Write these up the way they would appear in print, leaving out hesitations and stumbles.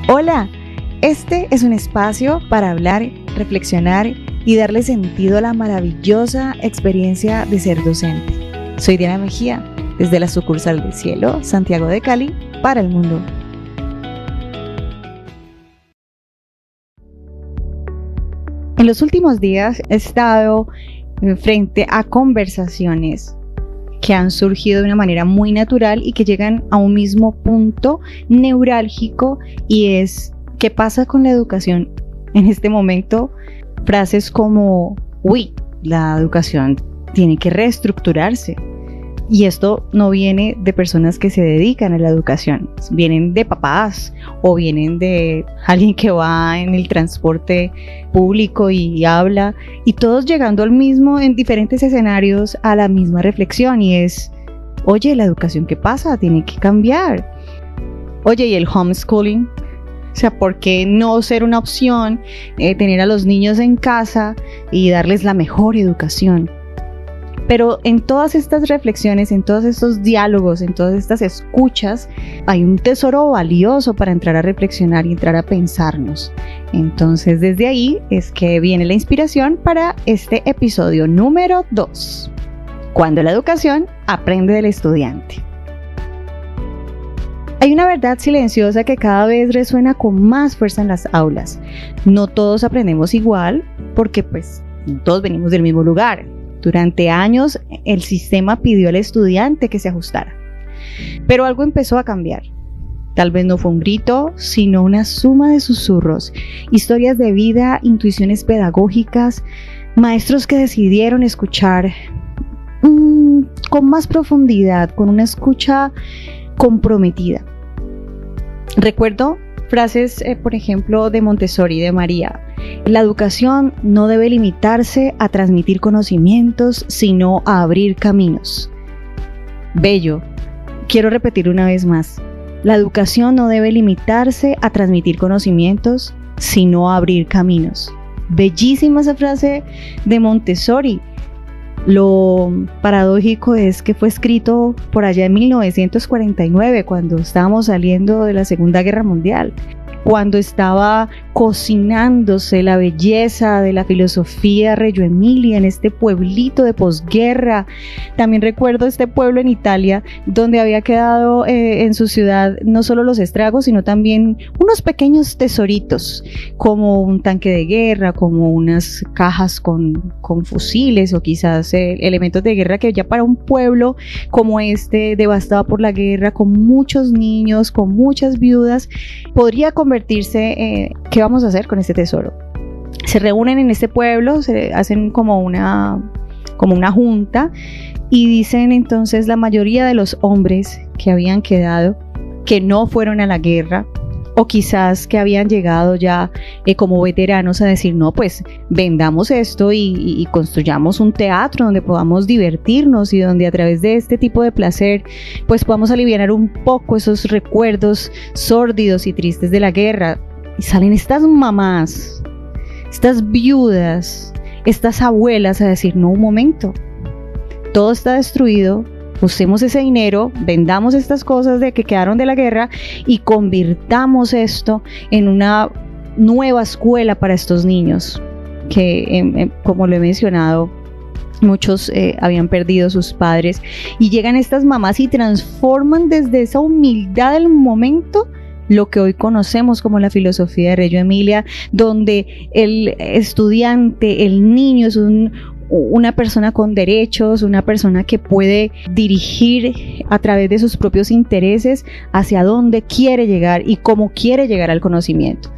Hola, este es un espacio para hablar, reflexionar y darle sentido a la maravillosa experiencia de ser docente. Soy Diana Mejía, desde la sucursal del cielo, Santiago de Cali, para el mundo. En los últimos días he estado frente a conversaciones que han surgido de una manera muy natural y que llegan a un mismo punto neurálgico, y es ¿qué pasa con la educación en este momento? Frases como la educación tiene que reestructurarse. Y esto no viene de personas que se dedican a la educación, vienen de papás o vienen de alguien que va en el transporte público y habla, y todos llegando al mismo, en diferentes escenarios, a la misma reflexión, y es, oye, la educación, ¿qué pasa? Tiene que cambiar. Oye, ¿y el homeschooling? O sea, ¿por qué no ser una opción tener a los niños en casa y darles la mejor educación? Pero en todas estas reflexiones, en todos estos diálogos, en todas estas escuchas, hay un tesoro valioso para entrar a reflexionar y entrar a pensarnos. Entonces, desde ahí es que viene la inspiración para este episodio número 2, cuando la educación aprende del estudiante. Hay una verdad silenciosa que cada vez resuena con más fuerza en las aulas. No todos aprendemos igual, porque no todos venimos del mismo lugar. Durante años el sistema pidió al estudiante que se ajustara, pero algo empezó a cambiar. Tal vez no fue un grito, sino una suma de susurros, historias de vida, intuiciones pedagógicas, maestros que decidieron escuchar con más profundidad, con una escucha comprometida. Recuerdo frases, por ejemplo, de Montessori, de María. La educación no debe limitarse a transmitir conocimientos, sino a abrir caminos. Bello. Quiero repetir una vez más. La educación no debe limitarse a transmitir conocimientos, sino a abrir caminos. Bellísima esa frase de Montessori. Lo paradójico es que fue escrito por allá en 1949, cuando estábamos saliendo de la Segunda Guerra Mundial, cuando estaba cocinándose la belleza de la filosofía Reggio Emilia en este pueblito de posguerra. También recuerdo este pueblo en Italia, donde había quedado en su ciudad no solo los estragos, sino también unos pequeños tesoritos, como un tanque de guerra, como unas cajas con fusiles, o quizás elementos de guerra que ya para un pueblo como este, devastado por la guerra, con muchos niños, con muchas viudas, podría convertirse, ¿qué vamos a hacer con este tesoro? Se reúnen en este pueblo, se hacen como una junta, y dicen entonces la mayoría de los hombres que habían quedado, que no fueron a la guerra, o quizás que habían llegado ya como veteranos, a decir, no, pues vendamos esto y construyamos un teatro donde podamos divertirnos, y donde a través de este tipo de placer pues podamos aliviar un poco esos recuerdos sórdidos y tristes de la guerra. Y salen estas mamás, estas viudas, estas abuelas a decir, no, un momento, todo está destruido, usemos ese dinero, vendamos estas cosas de que quedaron de la guerra y convirtamos esto en una nueva escuela para estos niños que, como lo he mencionado, muchos habían perdido sus padres, y llegan estas mamás y transforman desde esa humildad del momento lo que hoy conocemos como la filosofía de Reggio Emilia, donde el estudiante, el niño es una persona con derechos, una persona que puede dirigir a través de sus propios intereses hacia dónde quiere llegar y cómo quiere llegar al conocimiento.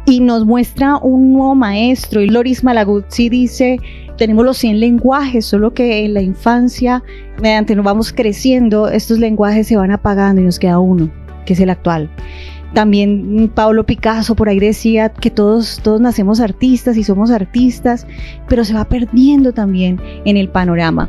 Y nos muestra un nuevo maestro, y Loris Malaguzzi dice, tenemos los 100 lenguajes, solo que en la infancia, mediante nos vamos creciendo, estos lenguajes se van apagando y nos queda uno, que es el actual. También Pablo Picasso por ahí decía que todos nacemos artistas y somos artistas, pero se va perdiendo también en el panorama.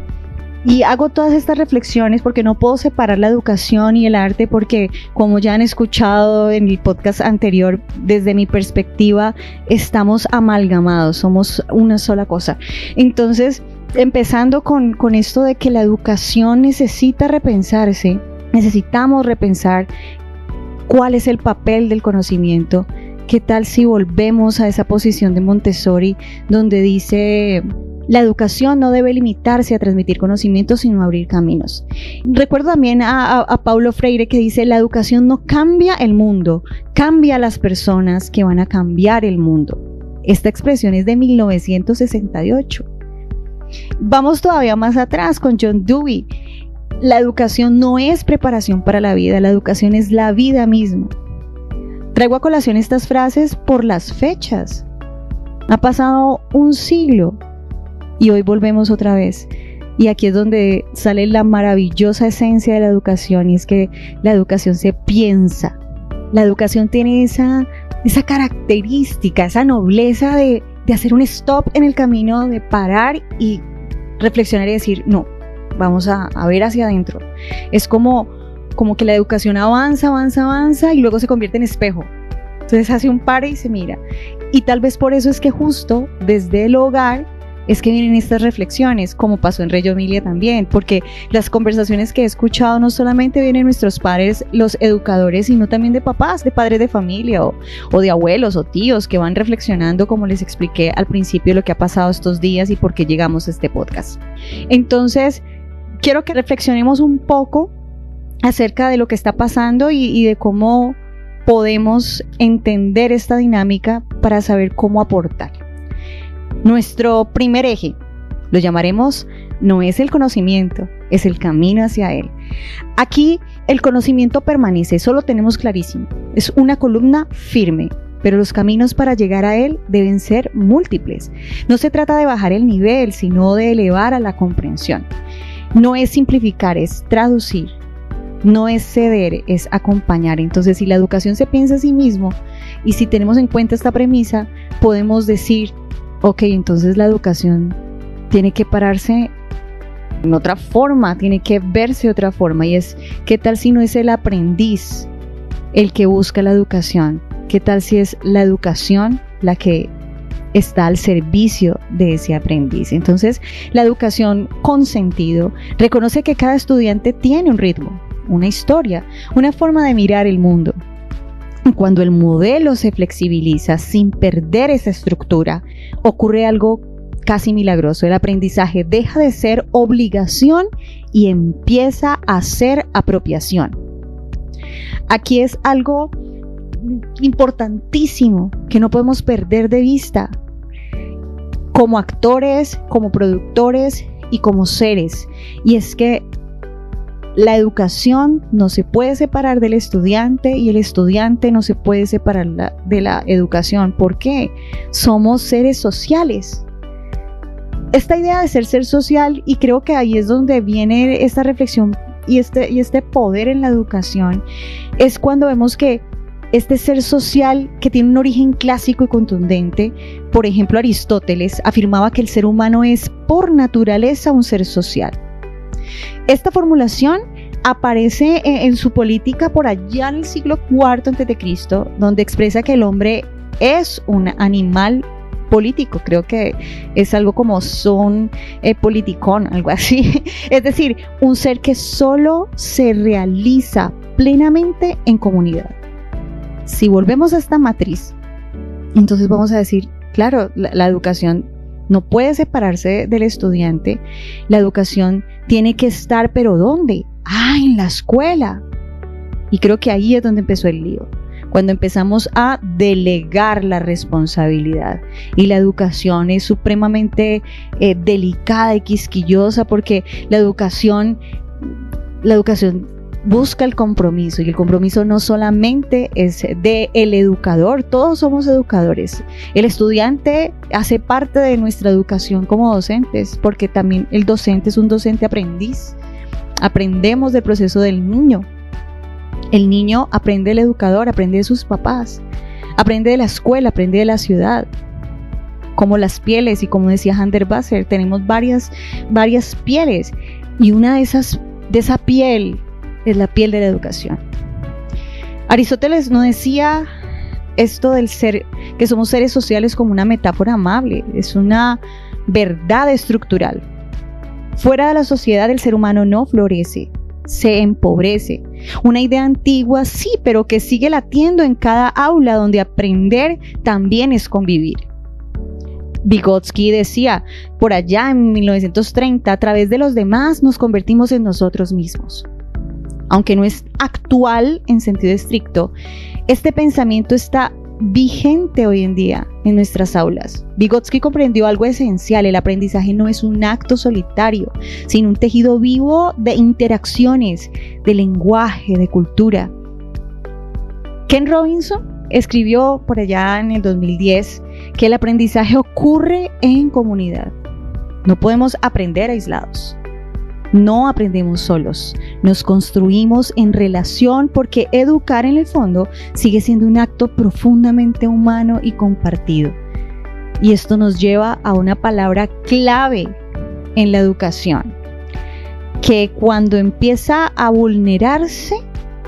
Y hago todas estas reflexiones porque no puedo separar la educación y el arte, porque como ya han escuchado en el podcast anterior, desde mi perspectiva estamos amalgamados, somos una sola cosa. Entonces, empezando con esto de que la educación necesita repensarse, necesitamos repensar ¿Cuál es el papel del conocimiento? ¿Qué tal si volvemos a esa posición de Montessori donde dice: la educación no debe limitarse a transmitir conocimientos, sino a abrir caminos? Recuerdo también a Paulo Freire, que dice: la educación no cambia el mundo, cambia a las personas que van a cambiar el mundo. Esta expresión es de 1968. Vamos todavía más atrás con John Dewey. La educación no es preparación para la vida, la educación es la vida misma. Traigo a colación estas frases por las fechas. Ha pasado un siglo y hoy volvemos otra vez. Y aquí es donde sale la maravillosa esencia de la educación, y es que la educación se piensa. La educación tiene esa característica, esa nobleza de hacer un stop en el camino, de parar y reflexionar y decir: no, vamos a ver hacia adentro. Es como que la educación avanza y luego se convierte en espejo. Entonces hace un pare y se mira. Y tal vez por eso es que justo desde el hogar es que vienen estas reflexiones, como pasó en Reggio Emilia también, porque las conversaciones que he escuchado no solamente vienen de nuestros padres, los educadores, sino también de papás, de padres de familia o de abuelos o tíos que van reflexionando, como les expliqué al principio, lo que ha pasado estos días y por qué llegamos a este podcast. Entonces, quiero que reflexionemos un poco acerca de lo que está pasando y de cómo podemos entender esta dinámica para saber cómo aportar. Nuestro primer eje, lo llamaremos, no es el conocimiento, es el camino hacia él. Aquí el conocimiento permanece, eso lo tenemos clarísimo. Es una columna firme, pero los caminos para llegar a él deben ser múltiples. No se trata de bajar el nivel, sino de elevar a la comprensión. No es simplificar, es traducir. No es ceder, es acompañar. Entonces, si la educación se piensa a sí mismo y si tenemos en cuenta esta premisa, podemos decir: ok, entonces la educación tiene que pararse en otra forma, tiene que verse de otra forma. Y es: ¿qué tal si no es el aprendiz el que busca la educación? ¿Qué tal si es la educación la que está al servicio de ese aprendiz? Entonces, la educación con sentido reconoce que cada estudiante tiene un ritmo, una historia, una forma de mirar el mundo. Cuando el modelo se flexibiliza sin perder esa estructura, ocurre algo casi milagroso. El aprendizaje deja de ser obligación y empieza a ser apropiación. Aquí es algo importantísimo que no podemos perder de vista como actores, como productores y como seres, y es que la educación no se puede separar del estudiante y el estudiante no se puede separar de la educación. ¿Por qué? Somos seres sociales. Esta idea de ser social, y creo que ahí es donde viene esta reflexión y este poder en la educación, es cuando vemos que este ser social, que tiene un origen clásico y contundente, por ejemplo, Aristóteles afirmaba que el ser humano es por naturaleza un ser social. Esta formulación aparece en su política por allá en el siglo IV a.C., donde expresa que el hombre es un animal político. Creo que es algo como son politicón, algo así. Es decir, un ser que solo se realiza plenamente en comunidad. Si volvemos a esta matriz, entonces vamos a decir, claro, la educación no puede separarse del estudiante. La educación tiene que estar, ¿pero dónde? En la escuela. Y creo que ahí es donde empezó el lío, cuando empezamos a delegar la responsabilidad. Y la educación es supremamente delicada y quisquillosa, porque la educación busca el compromiso, y el compromiso no solamente es del educador, todos somos educadores. El estudiante hace parte de nuestra educación como docentes, porque también el docente es un docente aprendiz. Aprendemos del proceso del niño. El niño aprende del educador, aprende de sus papás, aprende de la escuela, aprende de la ciudad. Como las pieles, y como decía Hundertwasser, tenemos varias pieles, y una de esa piel es la piel de la educación. Aristóteles no decía esto del ser, que somos seres sociales, como una metáfora amable, es una verdad estructural. Fuera de la sociedad el ser humano no florece, se empobrece. Una idea antigua, sí, pero que sigue latiendo en cada aula, donde aprender también es convivir. Vygotsky decía, por allá en 1930, a través de los demás nos convertimos en nosotros mismos. Aunque no es actual en sentido estricto, este pensamiento está vigente hoy en día en nuestras aulas. Vygotsky comprendió algo esencial: el aprendizaje no es un acto solitario, sino un tejido vivo de interacciones, de lenguaje, de cultura. Ken Robinson escribió por allá en el 2010 que el aprendizaje ocurre en comunidad. No podemos aprender aislados. No aprendemos solos, nos construimos en relación, porque educar en el fondo sigue siendo un acto profundamente humano y compartido. Y esto nos lleva a una palabra clave en la educación, que cuando empieza a vulnerarse,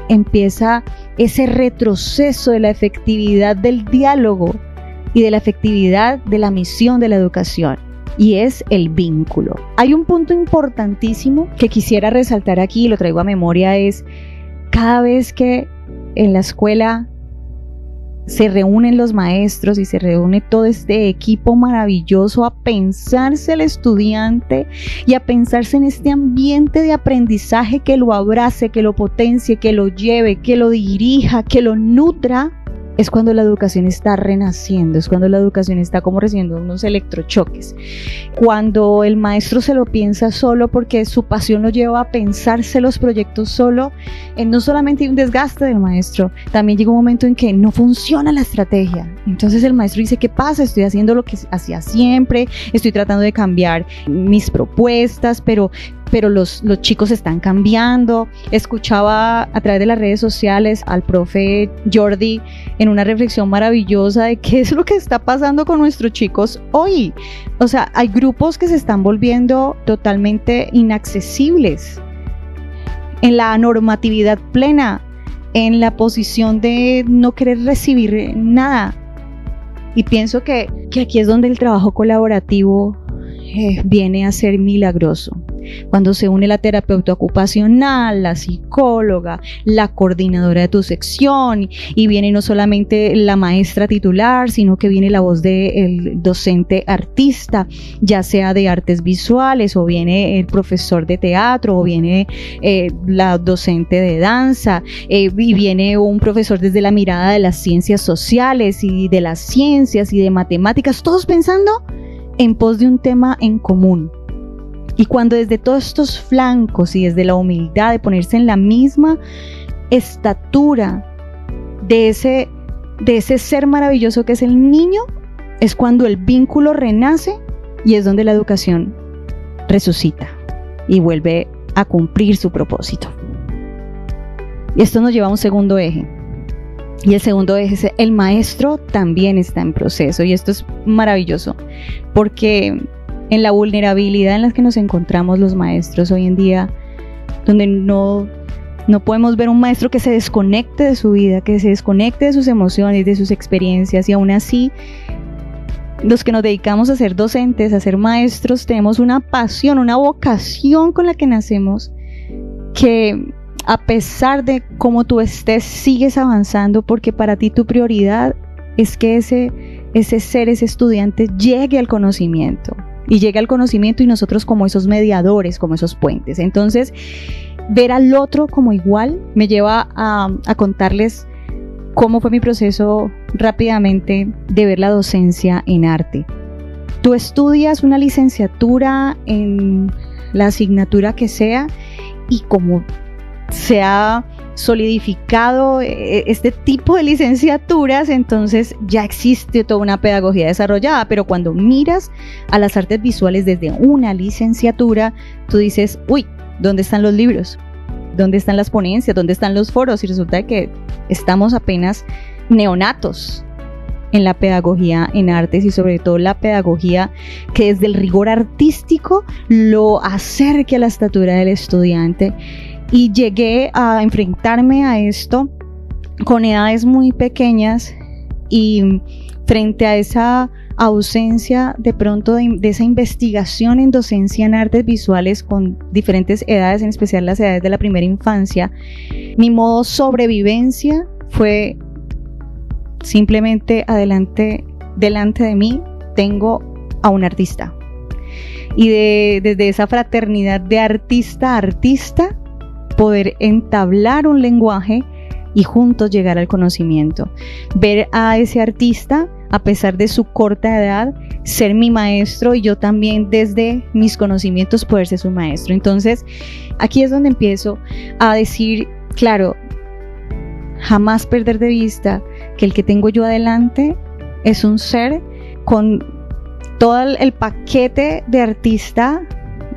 empieza ese retroceso de la efectividad del diálogo y de la efectividad de la misión de la educación. Y es el vínculo. Hay un punto importantísimo que quisiera resaltar aquí, y lo traigo a memoria, es cada vez que en la escuela se reúnen los maestros y se reúne todo este equipo maravilloso a pensarse el estudiante y a pensarse en este ambiente de aprendizaje que lo abrace, que lo potencie, que lo lleve, que lo dirija, que lo nutra, es cuando la educación está renaciendo, es cuando la educación está como recibiendo unos electrochoques. Cuando el maestro se lo piensa solo porque su pasión lo lleva a pensarse los proyectos solo, no solamente hay un desgaste del maestro, también llega un momento en que no funciona la estrategia. Entonces el maestro dice, ¿qué pasa? Estoy haciendo lo que hacía siempre, estoy tratando de cambiar mis propuestas, pero los chicos están cambiando. Escuchaba a través de las redes sociales al profe Jordi en una reflexión maravillosa de qué es lo que está pasando con nuestros chicos hoy. O sea, hay grupos que se están volviendo totalmente inaccesibles, en la normatividad plena, en la posición de no querer recibir nada. Y pienso que aquí es donde el trabajo colaborativo viene a ser milagroso. Cuando se une la terapeuta ocupacional, la psicóloga, la coordinadora de tu sección, y viene no solamente la maestra titular, sino que viene la voz del docente artista, ya sea de artes visuales, o viene el profesor de teatro, o viene la docente de danza, y viene un profesor desde la mirada de las ciencias sociales y de las ciencias y de matemáticas, todos pensando en pos de un tema en común. Y cuando desde todos estos flancos y desde la humildad de ponerse en la misma estatura de ese ser maravilloso que es el niño, es cuando el vínculo renace, y es donde la educación resucita y vuelve a cumplir su propósito. Y esto nos lleva a un segundo eje. Y el segundo eje es: el maestro también está en proceso. Y esto es maravilloso, porque en la vulnerabilidad en la que nos encontramos los maestros hoy en día, donde no podemos ver un maestro que se desconecte de su vida, que se desconecte de sus emociones, de sus experiencias, y aún así los que nos dedicamos a ser docentes, a ser maestros, tenemos una pasión, una vocación con la que nacemos, que a pesar de cómo tú estés, sigues avanzando, porque para ti tu prioridad es que ese ser, ese estudiante llegue al conocimiento. Y llegue al conocimiento, y nosotros como esos mediadores, como esos puentes. Entonces, ver al otro como igual me lleva a contarles cómo fue mi proceso rápidamente de ver la docencia en arte. Tú estudias una licenciatura en la asignatura que sea, y como se ha solidificado este tipo de licenciaturas, entonces ya existe toda una pedagogía desarrollada. Pero cuando miras a las artes visuales desde una licenciatura, tú dices, uy, ¿dónde están los libros? ¿Dónde están las ponencias? ¿Dónde están los foros? Y resulta que estamos apenas neonatos en la pedagogía en artes, y sobre todo la pedagogía que desde el rigor artístico lo acerque a la estatura del estudiante. Y llegué a enfrentarme a esto con edades muy pequeñas, y frente a ausencia de pronto de esa investigación en docencia en artes visuales con diferentes edades, en especial las edades de la primera infancia, mi modo sobrevivencia fue simplemente delante de mí tengo a un artista. Y desde esa fraternidad de artista a artista, poder entablar un lenguaje y juntos llegar al conocimiento. Ver a ese artista, a pesar de su corta edad, ser mi maestro y yo también desde mis conocimientos poder ser su maestro. Entonces, aquí es donde empiezo a decir, claro, jamás perder de vista que el que tengo yo adelante es un ser con todo el paquete de artista,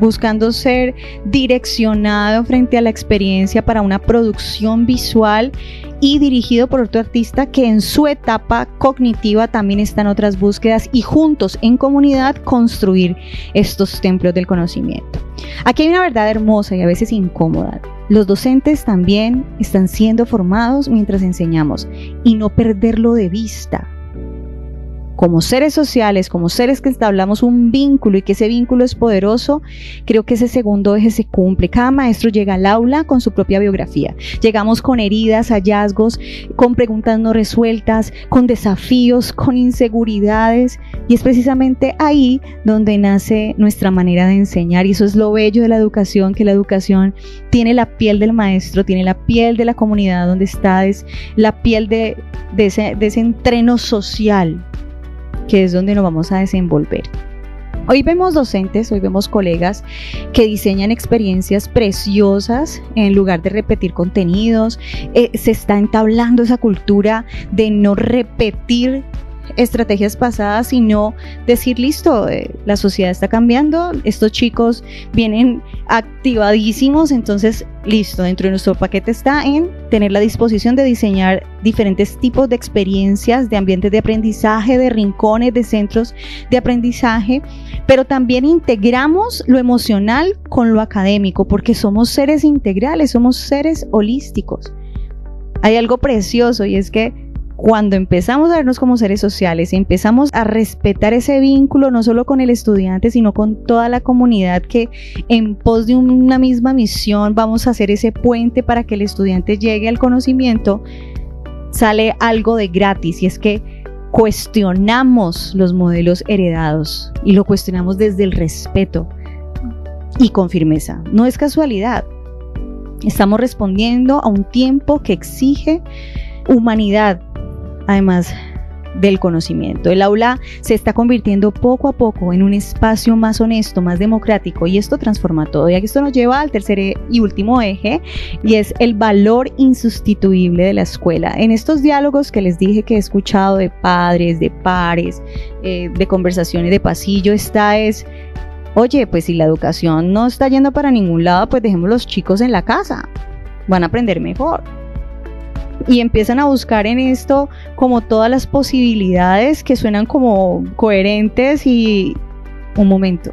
buscando ser direccionado frente a la experiencia para una producción visual y dirigido por otro artista que en su etapa cognitiva también están otras búsquedas y juntos en comunidad construir estos templos del conocimiento. Aquí hay una verdad hermosa y a veces incómoda. Los docentes también están siendo formados mientras enseñamos y no perderlo de vista. Como seres sociales, como seres que establamos un vínculo y que ese vínculo es poderoso, creo que ese segundo eje se cumple. Cada maestro llega al aula con su propia biografía. Llegamos con heridas, hallazgos, con preguntas no resueltas, con desafíos, con inseguridades, y es precisamente ahí donde nace nuestra manera de enseñar, y eso es lo bello de la educación, que la educación tiene la piel del maestro, tiene la piel de la comunidad donde está, es la piel de ese entreno social, que es donde nos vamos a desenvolver. Hoy vemos docentes, hoy vemos colegas que diseñan experiencias preciosas en lugar de repetir contenidos. Se está entablando esa cultura de no repetir estrategias pasadas, sino decir, listo, la sociedad está cambiando, estos chicos vienen activadísimos, entonces listo, dentro de nuestro paquete está en tener la disposición de diseñar diferentes tipos de experiencias, de ambientes de aprendizaje, de rincones, de centros de aprendizaje, pero también integramos lo emocional con lo académico, porque somos seres integrales, somos seres holísticos. Hay algo precioso, y es que cuando empezamos a vernos como seres sociales y empezamos a respetar ese vínculo no solo con el estudiante, sino con toda la comunidad, que en pos de una misma misión vamos a hacer ese puente para que el estudiante llegue al conocimiento, sale algo de gratis, y es que cuestionamos los modelos heredados y lo cuestionamos desde el respeto y con firmeza. No es casualidad, estamos respondiendo a un tiempo que exige humanidad, además del conocimiento. El aula se está convirtiendo poco a poco en un espacio más honesto, más democrático, y esto transforma todo. Y aquí esto nos lleva al tercer y último eje, y es el valor insustituible de la escuela. En estos diálogos que les dije que he escuchado de padres, de pares, de conversaciones de pasillo, oye, pues si la educación no está yendo para ningún lado, pues dejemos los chicos en la casa, van a aprender mejor. Y empiezan a buscar en esto como todas las posibilidades que suenan como coherentes, y un momento,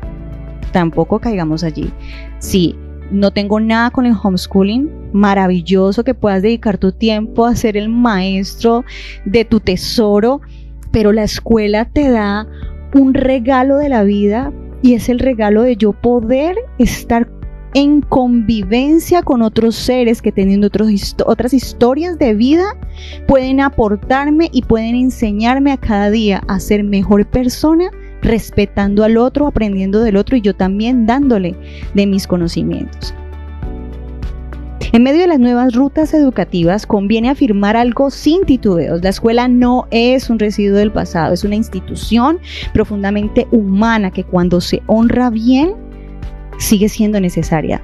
tampoco caigamos allí. Sí, no tengo nada con el homeschooling, maravilloso que puedas dedicar tu tiempo a ser el maestro de tu tesoro, pero la escuela te da un regalo de la vida, y es el regalo de yo poder estar en convivencia con otros seres que, teniendo otras historias de vida, pueden aportarme y pueden enseñarme a cada día a ser mejor persona, respetando al otro, aprendiendo del otro, y yo también dándole de mis conocimientos. En medio de las nuevas rutas educativas conviene afirmar algo sin titubeos: la escuela no es un residuo del pasado, es una institución profundamente humana que, cuando se honra bien, sigue siendo necesaria.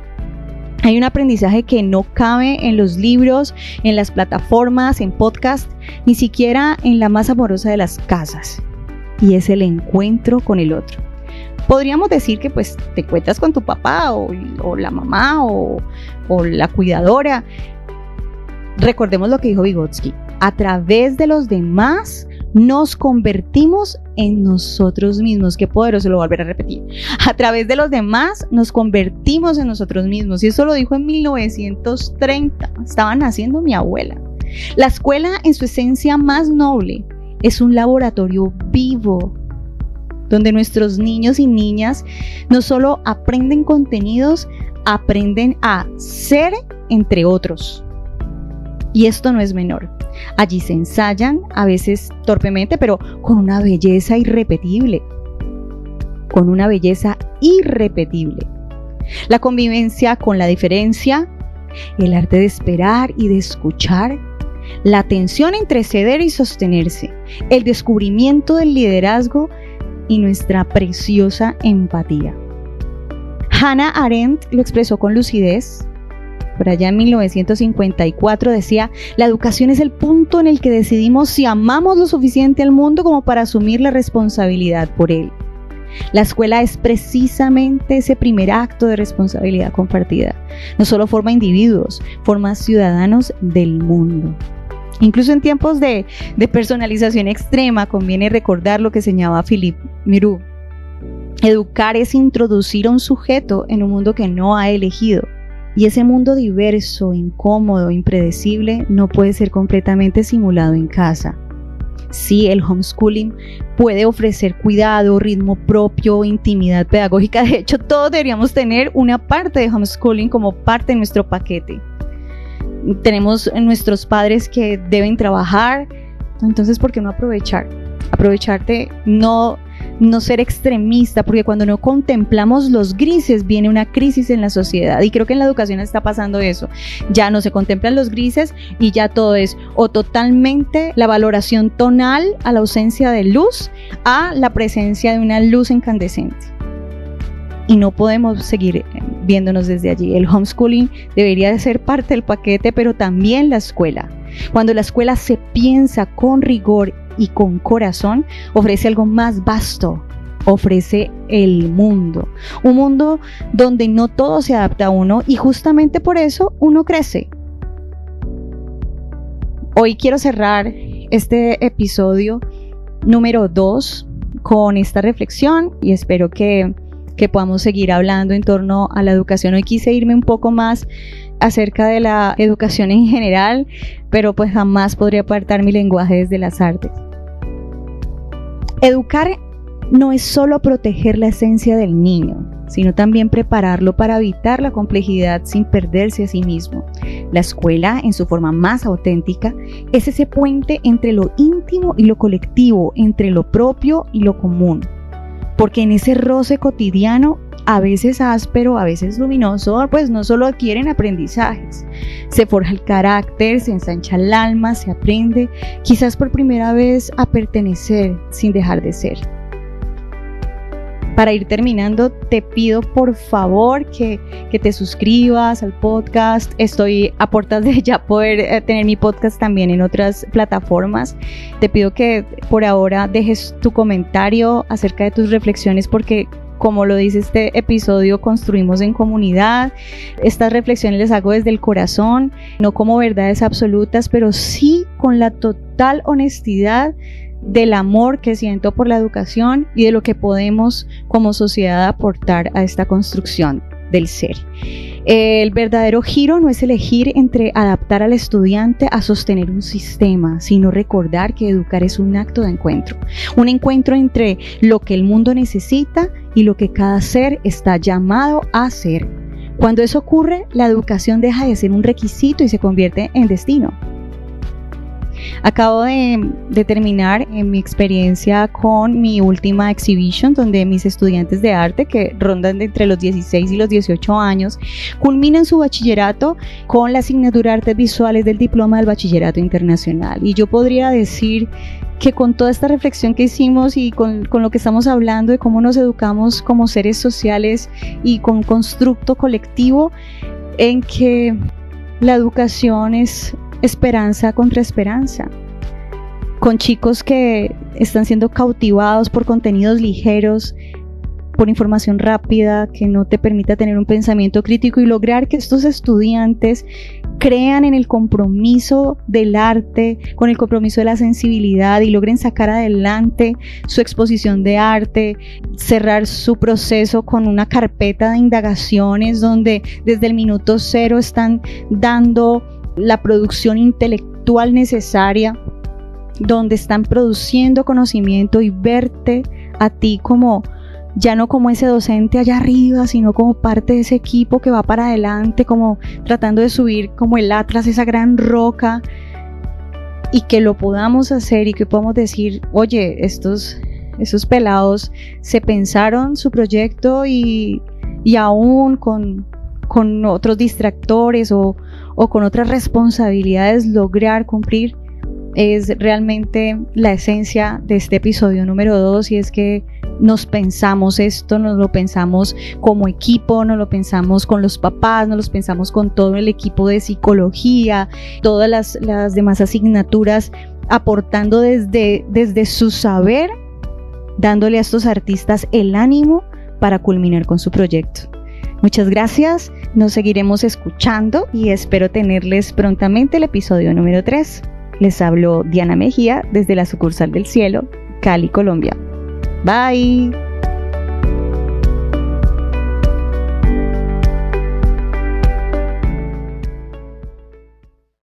Hay un aprendizaje que no cabe en los libros, en las plataformas, en podcast, ni siquiera en la más amorosa de las casas, y es el encuentro con el otro. Podríamos decir que pues te encuentras con tu papá o la mamá o la cuidadora. Recordemos lo que dijo Vygotsky: a través de los demás nos convertimos en nosotros mismos. Qué poderoso, lo voy a volver a repetir. A través de los demás nos convertimos en nosotros mismos. Y eso lo dijo en 1930. Estaba naciendo mi abuela. La escuela, en su esencia más noble, es un laboratorio vivo donde nuestros niños y niñas no solo aprenden contenidos, aprenden a ser entre otros. Y esto no es menor. Allí se ensayan, a veces torpemente, pero con una belleza irrepetible. Con una belleza irrepetible. La convivencia con la diferencia, el arte de esperar y de escuchar, la tensión entre ceder y sostenerse, el descubrimiento del liderazgo y nuestra preciosa empatía. Hannah Arendt lo expresó con lucidez. Por allá en 1954 decía: la educación es el punto en el que decidimos si amamos lo suficiente al mundo como para asumir la responsabilidad por él. La escuela es precisamente ese primer acto de responsabilidad compartida. No solo forma individuos, forma ciudadanos del mundo. Incluso en tiempos de personalización extrema, conviene recordar lo que señalaba Philippe Mirou. Educar es introducir a un sujeto en un mundo que no ha elegido. Y ese mundo diverso, incómodo, impredecible, no puede ser completamente simulado en casa. Sí, el homeschooling puede ofrecer cuidado, ritmo propio, intimidad pedagógica. De hecho, todos deberíamos tener una parte de homeschooling como parte de nuestro paquete. Tenemos nuestros padres que deben trabajar, entonces ¿por qué no aprovechar? Aprovecharte, no ser extremista, porque cuando no contemplamos los grises viene una crisis en la sociedad, y creo que en la educación está pasando eso. Ya no se contemplan los grises y ya todo es o totalmente la valoración tonal a la ausencia de luz, a la presencia de una luz incandescente. Y no podemos seguir viéndonos desde allí. El homeschooling debería de ser parte del paquete, pero también la escuela. Cuando la escuela se piensa con rigor y con corazón, ofrece algo más vasto, ofrece el mundo. Un mundo donde no todo se adapta a uno, y justamente por eso uno crece. Hoy quiero cerrar este episodio número 2 con esta reflexión, y espero que podamos seguir hablando en torno a la educación. Hoy quise irme un poco más acerca de la educación en general, pero pues jamás podría apartar mi lenguaje desde las artes. Educar no es solo proteger la esencia del niño, sino también prepararlo para evitar la complejidad sin perderse a sí mismo. La escuela, en su forma más auténtica, es ese puente entre lo íntimo y lo colectivo, entre lo propio y lo común. Porque en ese roce cotidiano, a veces áspero, a veces luminoso, pues no solo adquieren aprendizajes, se forja el carácter, se ensancha el alma, se aprende, quizás por primera vez, a pertenecer sin dejar de ser. Para ir terminando, te pido por favor que te suscribas al podcast. Estoy a puertas de ya poder tener mi podcast también en otras plataformas. Te pido que por ahora dejes tu comentario acerca de tus reflexiones, porque como lo dice este episodio, construimos en comunidad. Estas reflexiones las hago desde el corazón, no como verdades absolutas, pero sí con la total honestidad del amor que siento por la educación y de lo que podemos como sociedad aportar a esta construcción del ser. El verdadero giro no es elegir entre adaptar al estudiante a sostener un sistema, sino recordar que educar es un acto de encuentro. Un encuentro entre lo que el mundo necesita y lo que cada ser está llamado a ser. Cuando eso ocurre, la educación deja de ser un requisito y se convierte en destino. Acabo de terminar mi experiencia con mi última exhibition, donde mis estudiantes de arte, que rondan de entre los 16 y los 18 años, culminan su bachillerato con la asignatura Artes Visuales del Diploma del Bachillerato Internacional. Y yo podría decir que con toda esta reflexión que hicimos y con lo que estamos hablando de cómo nos educamos como seres sociales y con un constructo colectivo, en que la educación es esperanza contra esperanza, con chicos que están siendo cautivados por contenidos ligeros, por información rápida que no te permita tener un pensamiento crítico, y lograr que estos estudiantes crean en el compromiso del arte, con el compromiso de la sensibilidad, y logren sacar adelante su exposición de arte, cerrar su proceso con una carpeta de indagaciones donde desde el minuto cero están dando la producción intelectual necesaria, donde están produciendo conocimiento, y verte a ti como, ya no como ese docente allá arriba, sino como parte de ese equipo que va para adelante, como tratando de subir como el Atlas, esa gran roca, y que lo podamos hacer y que podamos decir, oye, estos pelados se pensaron su proyecto y aún con otros distractores o con otras responsabilidades lograr cumplir, es realmente la esencia de este episodio número 2, y es que nos pensamos esto, nos lo pensamos como equipo, nos lo pensamos con los papás, nos lo pensamos con todo el equipo de psicología, todas las demás asignaturas, aportando desde su saber, dándole a estos artistas el ánimo para culminar con su proyecto. Muchas gracias, nos seguiremos escuchando y espero tenerles prontamente el episodio número 3. Les habló Diana Mejía desde la sucursal del Cielo, Cali, Colombia. Bye.